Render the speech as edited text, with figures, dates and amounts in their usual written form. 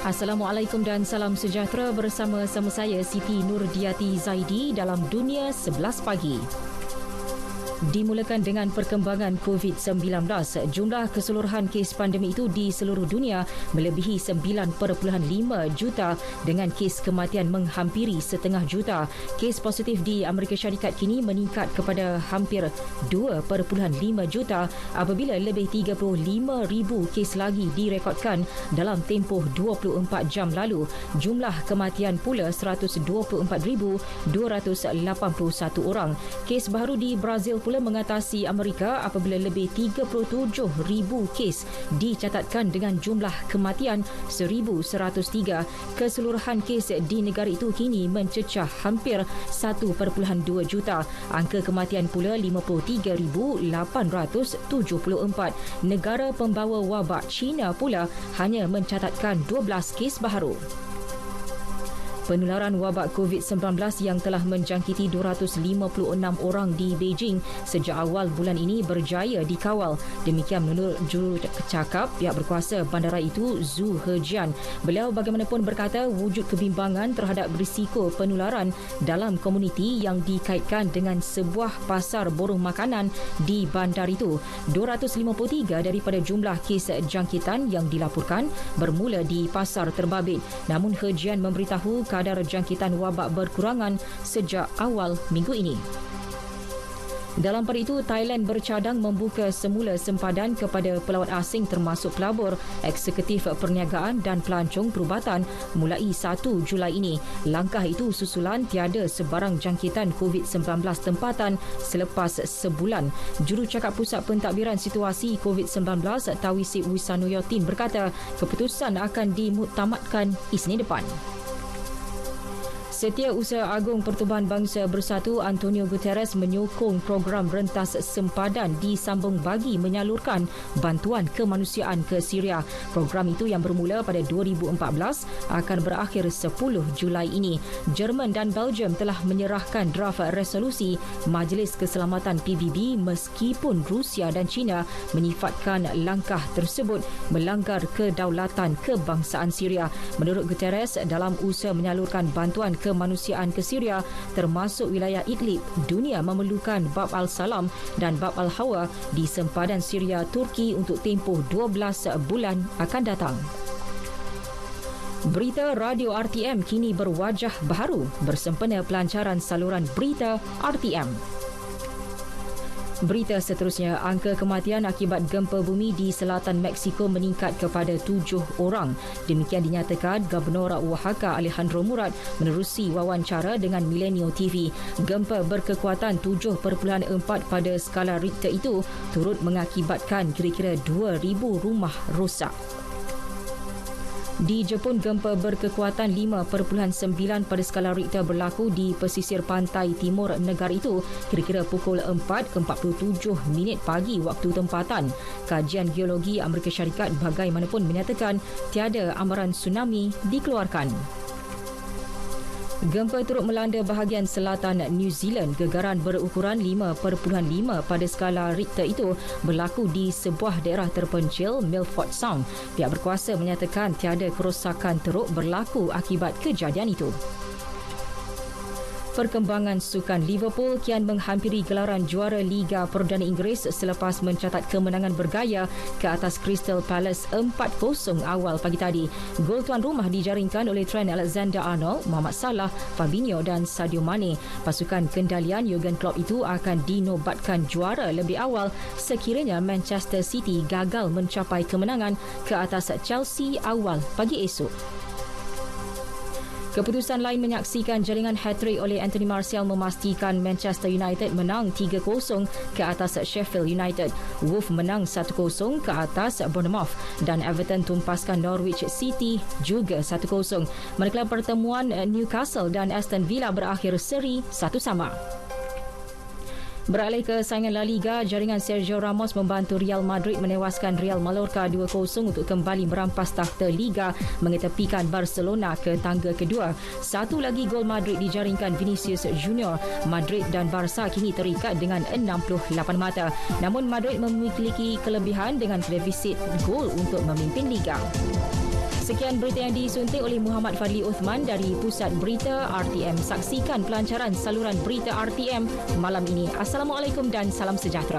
Assalamualaikum dan salam sejahtera bersama saya Siti Nurdiati Zaidi dalam Dunia 11 Pagi. Dimulakan dengan perkembangan COVID-19, jumlah keseluruhan kes pandemik itu di seluruh dunia melebihi 9.5 juta dengan kes kematian menghampiri 0.5 juta. Kes positif di Amerika Syarikat kini meningkat kepada hampir 2.5 juta apabila lebih 35,000 kes lagi direkodkan dalam tempoh 24 jam lalu. Jumlah kematian pula 124,281 orang. Kes baru di Brazil pula mengatasi Amerika apabila lebih 37,000 kes dicatatkan dengan jumlah kematian 1,103. Keseluruhan kes di negara itu kini mencecah hampir 1.2 juta. Angka kematian pula 53,874. Negara pembawa wabak China pula hanya mencatatkan 12 kes baru. Penularan wabak COVID-19 yang telah menjangkiti 256 orang di Beijing sejak awal bulan ini berjaya dikawal. Demikian menurut jurucakap pihak berkuasa bandara itu, Zhu Hejian. Beliau bagaimanapun berkata wujud kebimbangan terhadap risiko penularan dalam komuniti yang dikaitkan dengan sebuah pasar borong makanan di bandar itu. 253 daripada jumlah kes jangkitan yang dilaporkan bermula di pasar terbabit. Namun Hejian memberitahu kadar jangkitan wabak berkurangan sejak awal minggu ini. Dalam pada itu, Thailand bercadang membuka semula sempadan kepada pelawat asing termasuk pelabur, eksekutif perniagaan dan pelancong perubatan mulai 1 Julai ini. Langkah itu susulan tiada sebarang jangkitan COVID-19 tempatan selepas sebulan. Jurucakap Pusat Pentadbiran Situasi COVID-19 Taufik Wissanuyothin berkata keputusan akan dimuktamadkan Isnin depan. Setiausaha Agung Pertubuhan Bangsa Bersatu Antonio Guterres menyokong program rentas sempadan disambung bagi menyalurkan bantuan kemanusiaan ke Syria. Program itu yang bermula pada 2014 akan berakhir 10 Julai ini. Jerman dan Belgium telah menyerahkan draft resolusi Majlis Keselamatan PBB meskipun Rusia dan China menyifatkan langkah tersebut melanggar kedaulatan kebangsaan Syria. Menurut Guterres, dalam usaha menyalurkan bantuan kemanusiaan ke Syria termasuk wilayah Idlib, dunia memerlukan Bab al-Salam dan Bab al-Hawa di sempadan Syria Turki untuk tempoh 12 bulan akan datang. Berita Radio RTM kini berwajah baharu bersempena pelancaran saluran berita RTM. Berita seterusnya, angka kematian akibat gempa bumi di selatan Mexico meningkat kepada 7 orang. Demikian dinyatakan Gubernur Oaxaca Alejandro Murat menerusi wawancara dengan Milenio TV. Gempa berkekuatan 7.4 pada skala Richter itu turut mengakibatkan kira-kira 2,000 rumah rosak. Di Jepun, gempa berkekuatan 5.9 pada skala Richter berlaku di pesisir pantai timur negara itu kira-kira pukul 4.47 pagi waktu tempatan. Kajian Geologi Amerika Syarikat bagaimanapun menyatakan tiada amaran tsunami dikeluarkan. Gempa turut melanda bahagian selatan New Zealand. Gegaran berukuran 5.5 pada skala Richter itu berlaku di sebuah daerah terpencil Milford Sound. Pihak berkuasa menyatakan tiada kerosakan teruk berlaku akibat kejadian itu. Perkembangan sukan, Liverpool kian menghampiri gelaran juara Liga Perdana Inggeris selepas mencatat kemenangan bergaya ke atas Crystal Palace 4-0 awal pagi tadi. Gol tuan rumah dijaringkan oleh Trent Alexander-Arnold, Mohamed Salah, Fabinho dan Sadio Mane. Pasukan kendalian Jurgen Klopp itu akan dinobatkan juara lebih awal sekiranya Manchester City gagal mencapai kemenangan ke atas Chelsea awal pagi esok. Keputusan lain menyaksikan jaringan hat-trick oleh Anthony Martial memastikan Manchester United menang 3-0 ke atas Sheffield United. Wolves menang 1-0 ke atas Bournemouth dan Everton tumpaskan Norwich City juga 1-0. Manakala pertemuan Newcastle dan Aston Villa berakhir seri 1-1. Beralih ke saingan La Liga, jaringan Sergio Ramos membantu Real Madrid menewaskan Real Mallorca 2-0 untuk kembali merampas takhta Liga mengetepikan Barcelona ke tangga kedua. Satu lagi gol Madrid dijaringkan Vinicius Junior. Madrid dan Barca kini terikat dengan 68 mata. Namun Madrid memiliki kelebihan dengan defisit gol untuk memimpin Liga. Sekian berita yang disuntik oleh Muhammad Fadli Uthman dari Pusat Berita RTM. Saksikan pelancaran saluran berita RTM malam ini. Assalamualaikum dan salam sejahtera.